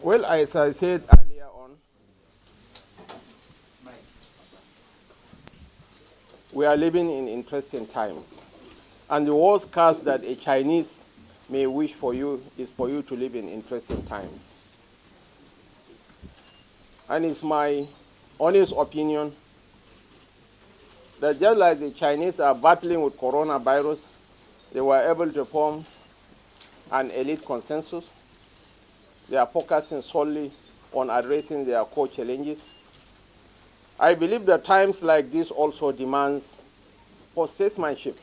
Well, as I said earlier on, we are living in interesting times. And the worst curse that a Chinese may wish for you is for you to live in interesting times. And it's my honest opinion that just like the Chinese are battling with coronavirus, they were able to form an elite consensus. They are focusing solely on addressing their core challenges. I believe that times like this also demands for statesmanship,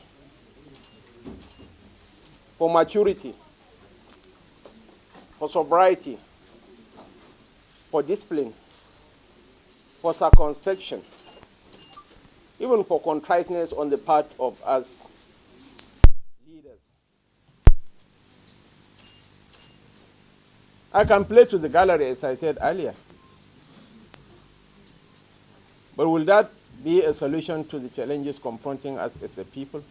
for maturity, for sobriety, for discipline, for circumspection, even for contriteness on the part of us leaders. I can play to the gallery, as I said earlier. But will that be a solution to the challenges confronting us as a people,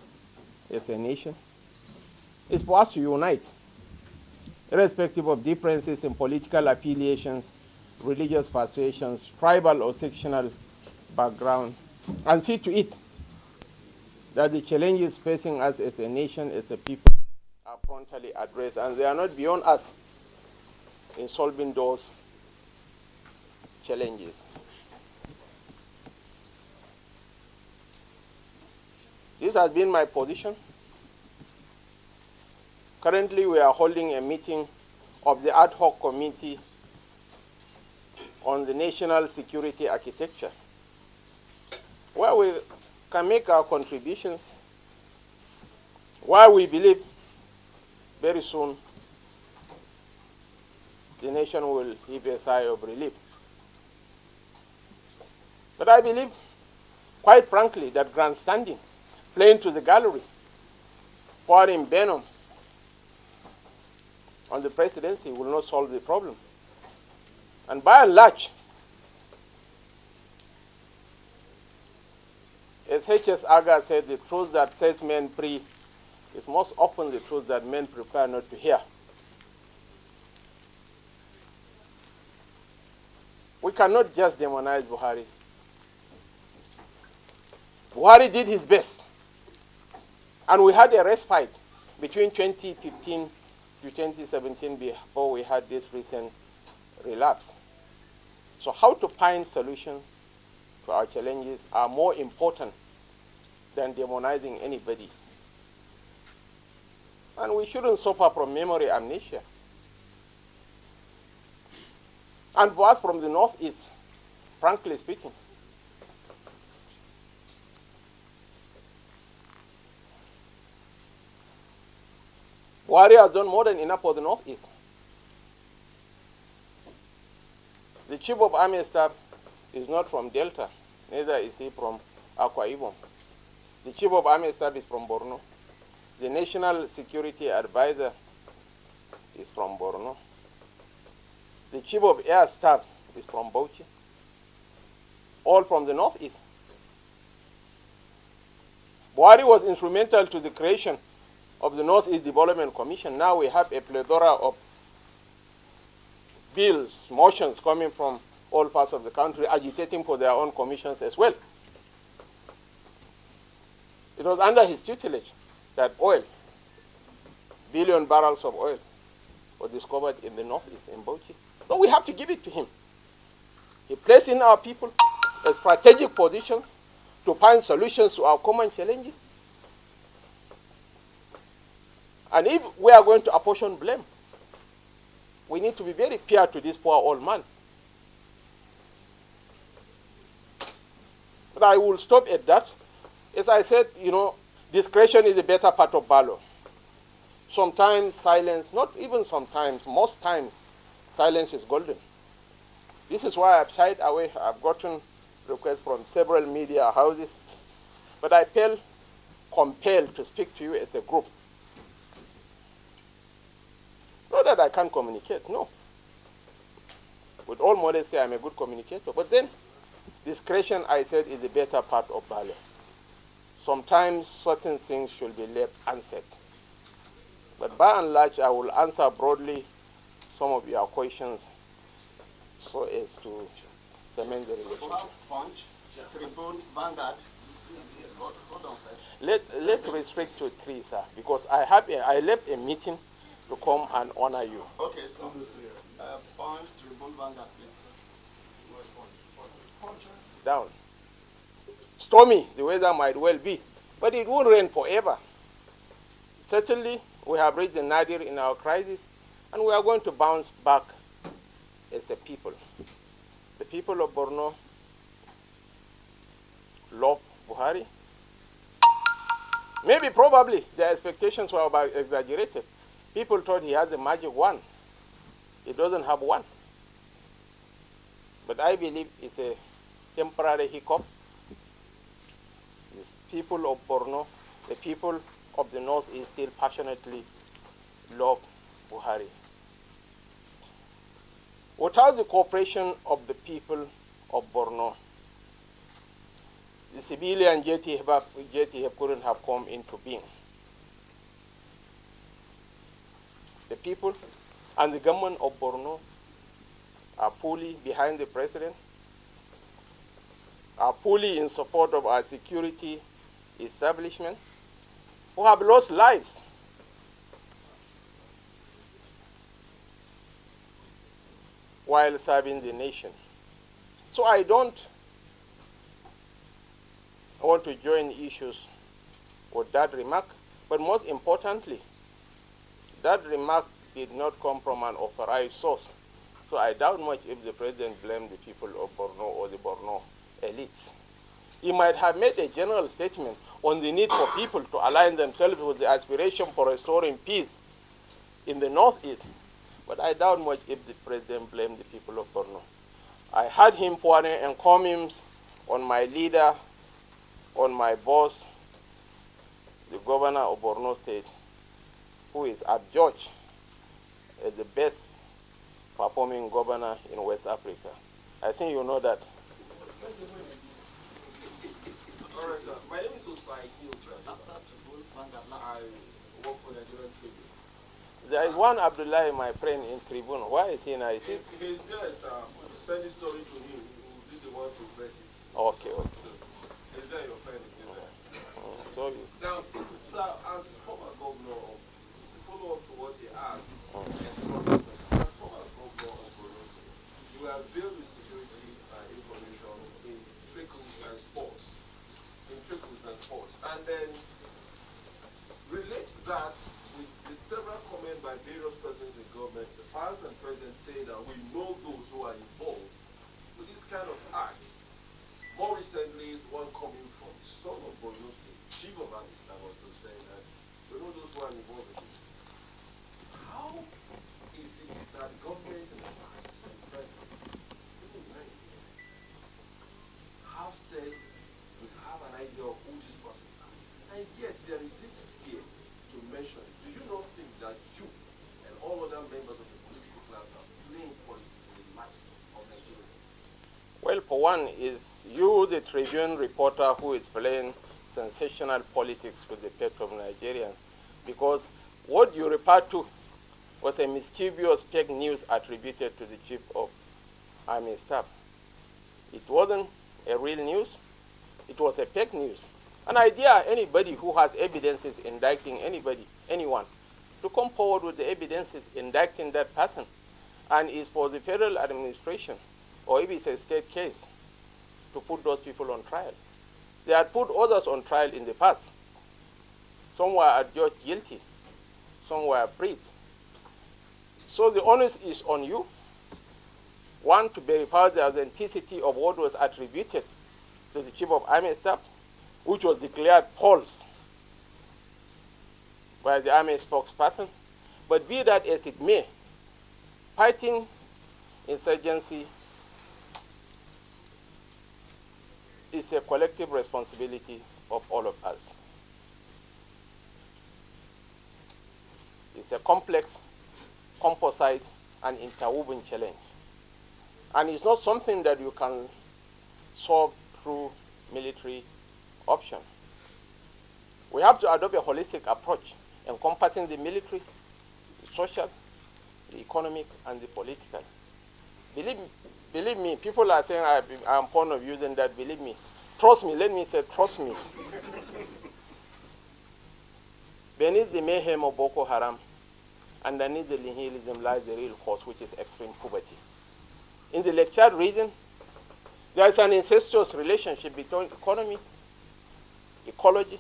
as a nation? It's for us to unite, irrespective of differences in political affiliations, religious persuasions, tribal or sectional background, and see to it that the challenges facing us as a nation, as a people, are frontally addressed, and they are not beyond us in solving those challenges. This has been my position. Currently, we are holding a meeting of the ad hoc committee on the national security architecture, where we can make our contributions, where we believe very soon the nation will heave a sigh of relief. But I believe, quite frankly, that grandstanding, playing to the gallery, pouring venom on the presidency will not solve the problem. And by and large, as H.S. Aga said, the truth that sets men free is most often the truth that men prefer not to hear. We cannot just demonize Buhari. Buhari did his best. And we had a respite between 2015 to 2017 before we had this recent relapse. So how to find solutions to our challenges are more important than demonizing anybody. And we shouldn't suffer from memory amnesia. And for us from the Northeast, frankly speaking, Buhari has done more than enough for the Northeast. The Chief of Army Staff is not from Delta, neither is he from Akwa Ibom. The Chief of Army Staff is from Borno. The National Security Advisor is from Borno. The Chief of Air Staff is from Bauchi. All from the Northeast. Buhari was instrumental to the creation of the Northeast Development Commission. Now we have a plethora of bills, motions coming from all parts of the country agitating for their own commissions as well. It was under his tutelage that oil, billion barrels of oil, were discovered in the Northeast, in Bauchi. So we have to give it to him. He placed in our people a strategic position to find solutions to our common challenges. And if we are going to apportion blame, we need to be very fair to this poor old man. But I will stop at that. As I said, discretion is a better part of valor. Sometimes silence, not even sometimes, most times, silence is golden. This is why I've shied away. I've gotten requests from several media houses, but I felt compelled to speak to you as a group. Not that I can't communicate, no. With all modesty, I'm a good communicator. But then, discretion, I said, is a better part of valor. Sometimes certain things should be left unsaid. But by and large, I will answer broadly some of your questions for us to cement the relationship. Punch, Tribune, Vanguard. Hold on first. Let's restrict to 3, sir, because I left a meeting to come and honor you. Okay, so Punch, Tribune, Vanguard, please. Down. Stormy, the weather might well be, but it won't rain forever. Certainly, we have reached the nadir in our crisis, and we are going to bounce back as a people. The people of Borno love Buhari. Maybe, probably, their expectations were exaggerated. People thought he has a magic wand. He doesn't have one. But I believe it's a temporary hiccup. The people of Borno, the people of the Northeast still passionately love Buhari. Without the cooperation of the people of Borno, the civilian JTF couldn't have come into being. The people and the government of Borno are fully behind the president, are fully in support of our security establishment, who have lost lives while serving the nation. So I don't want to join issues with that remark, but most importantly, that remark did not come from an authorized source. So I doubt much if the president blamed the people of Borno or the Borno elites. He might have made a general statement on the need for people to align themselves with the aspiration for restoring peace in the Northeast, but I doubt much if the president blamed the people of Borno. I heard him pouring encomiums on my leader, on my boss, the governor of Borno State, who is adjudged as the best performing governor in West Africa. I think you know that. All right, sir. My name is Society Osrada. I work for the Nigerian Tribune. There is one Abdullah, my friend, in Tribune. Why is he now? He's there, sir. Send this story to him. Who is the one to vet it? Okay. Is there your friend? Is still there? Sorry. Now, sir, as former governor, to follow up to what they asked, as former governor of Borno, you have built the security information in trickles and sports. And then relate that with the several comments by various presidents in government. The past and presidents say that we know those who are involved with this kind of acts. More recently, is one coming from the son of Borno State, chief of army staff, also saying that we know those who are involved in this. How is it that government in the past and present, even Nigeria, have said we have an idea of who these persons are, and yet there is this fear to mention it? Do you not think that you and all other members of the political class are playing politics in the lives of Nigeria? Well, for one, is you, the Tribune reporter, who is playing sensational politics with the pet of Nigerians, because what you refer to was a mischievous fake news attributed to the chief of army staff. It wasn't a real news. It was a fake news. An idea anybody who has evidences indicting anyone, to come forward with the evidences indicting that person, and is for the federal administration, or if it's a state case, to put those people on trial. They had put others on trial in the past. Some were adjudged guilty. Some were freed. So the onus is on you, one, to verify the authenticity of what was attributed to the chief of army staff, which was declared false by the army spokesperson. But be that as it may, fighting insurgency is a collective responsibility of all of us. It's a complex, composite, and interwoven challenge. And it's not something that you can solve through military option. We have to adopt a holistic approach encompassing the military, the social, the economic, and the political. Believe me, people are saying I'm fond of using that. Believe me. Trust me, let me say, trust me. Beneath the mayhem of Boko Haram, underneath the nihilism lies the real cause, which is extreme poverty. In the Lake Chad region, there is an incestuous relationship between economy, ecology,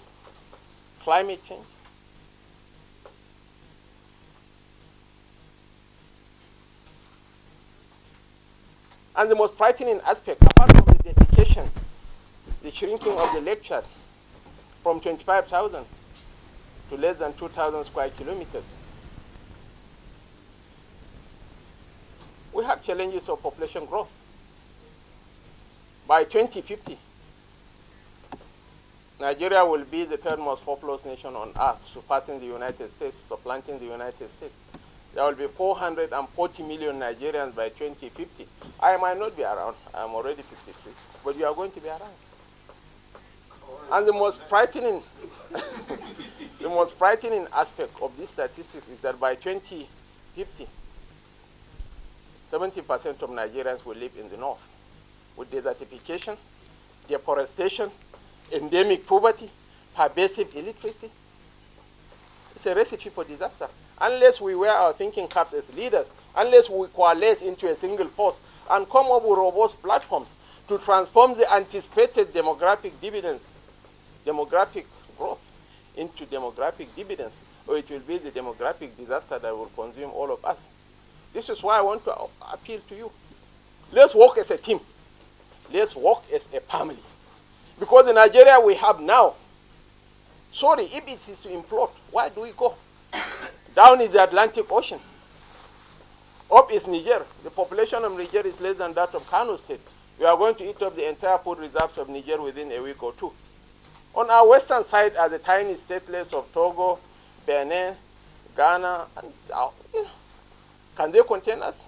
climate change. And the most frightening aspect, apart from the desiccation, the shrinking of the Lake Chad from 25,000 to less than 2,000 square kilometers, we have challenges of population growth. By 2050, Nigeria will be the third most populous nation on earth, surpassing the United States, supplanting the United States. There will be 440 million Nigerians by 2050. I might not be around. I'm already 53. But you are going to be around. And the most frightening, the most frightening aspect of these statistics is that by 2050, 70% of Nigerians will live in the north, with desertification, deforestation, endemic poverty, pervasive illiteracy. It's a recipe for disaster. Unless we wear our thinking caps as leaders, unless we coalesce into a single force and come up with robust platforms to transform the anticipated demographic dividends, demographic growth, into demographic dividends, or it will be the demographic disaster that will consume all of us. This is why I want to appeal to you. Let's work as a team. Let's work as a family. Because the Nigeria we have now, sorry, if it is to implode, where do we go? Down is the Atlantic Ocean. Up is Niger. The population of Niger is less than that of Kano State. We are going to eat up the entire food reserves of Niger within a week or two. On our western side are the tiny statelets of Togo, Benin, Ghana, and can they contain us?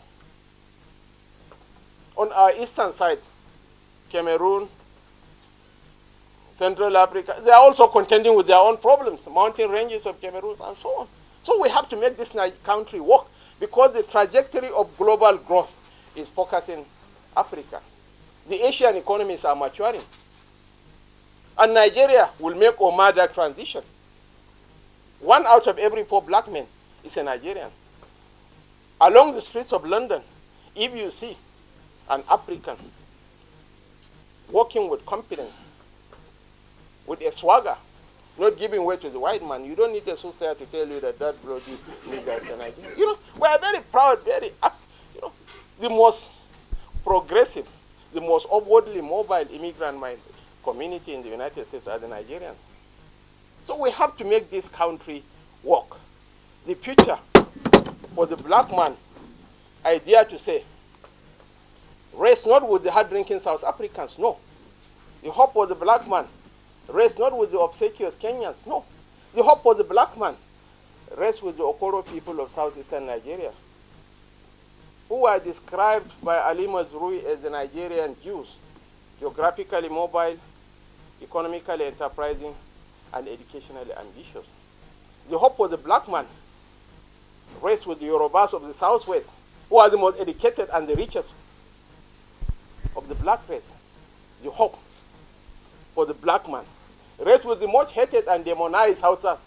On our eastern side, Cameroon, Central Africa, they are also contending with their own problems, mountain ranges of Cameroon and so on. So we have to make this country work because the trajectory of global growth is focusing Africa. The Asian economies are maturing. And Nigeria will make or mar that transition. 1 out of every 4 black men is a Nigerian. Along the streets of London, if you see an African walking with confidence, with a swagger, not giving way to the white man, you don't need a soothsayer to tell you that that bloody nigger is a Nigerian. We are very proud, very the most progressive, the most upwardly mobile immigrant community in the United States are the Nigerians. So we have to make this country work. The future for the black man, I dare to say, rests not with the hard-drinking South Africans, no. The hope for the black man rests not with the obsequious Kenyans, no. The hope for the black man rests with the Okoro people of southeastern Nigeria, who are described by Ali Mazrui as the Nigerian Jews, geographically mobile, economically enterprising, and educationally ambitious. The hope for the black man rests with the Yorubas of the Southwest, who are the most educated and the richest of the black race. The hope for the black man rests with the much hated and demonized Hausas.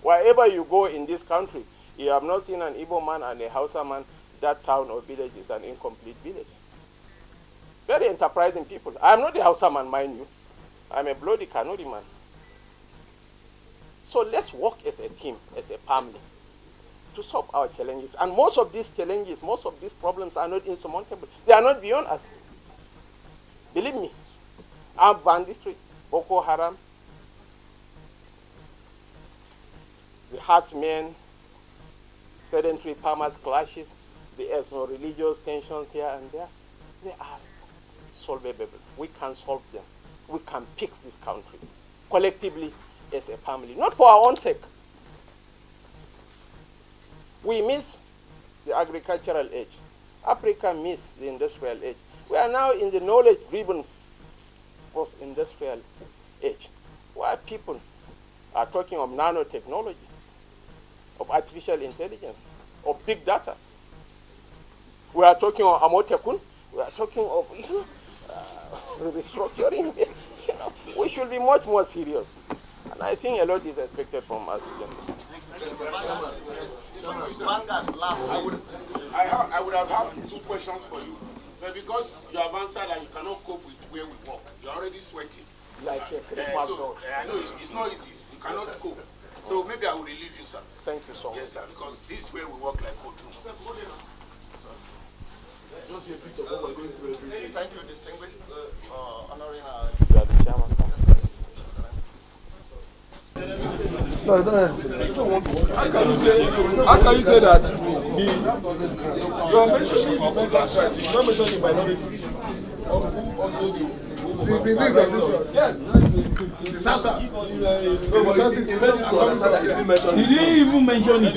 Wherever you go in this country, you have not seen an Igbo man and a Hausa man, that town or village is an incomplete village. Very enterprising people. I am not a Hausa man, mind you. I'm a bloody Kanuri man. So let's work as a team, as a family, to solve our challenges. And most of these challenges, most of these problems are not insurmountable. They are not beyond us. Believe me. Armed banditry, Boko Haram, the herdsmen, sedentary farmers clashes, the ethno-religious tensions here and there, they are solvable. We can solve them. We can fix this country collectively as a family, not for our own sake. We miss the agricultural age. Africa missed the industrial age. We are now in the knowledge-driven post-industrial age, where people are talking of nanotechnology, of artificial intelligence, of big data. We are talking of Amotekun. We are talking of restructuring. We should be much more serious. And I think a lot is expected from us. I would have had 2 questions for you. But because you have answered and you cannot cope with where we work, you're already sweating. Like a Christmas dog. I know it's not easy. You cannot cope. So maybe I will relieve you, sir. Thank you so much. Yes, sir, because this is where we work like code room. Thank you, distinguished, for honoring our... You are the chairman. How can you say that you are mentioning you are mentioning minorities? Did he even mention it?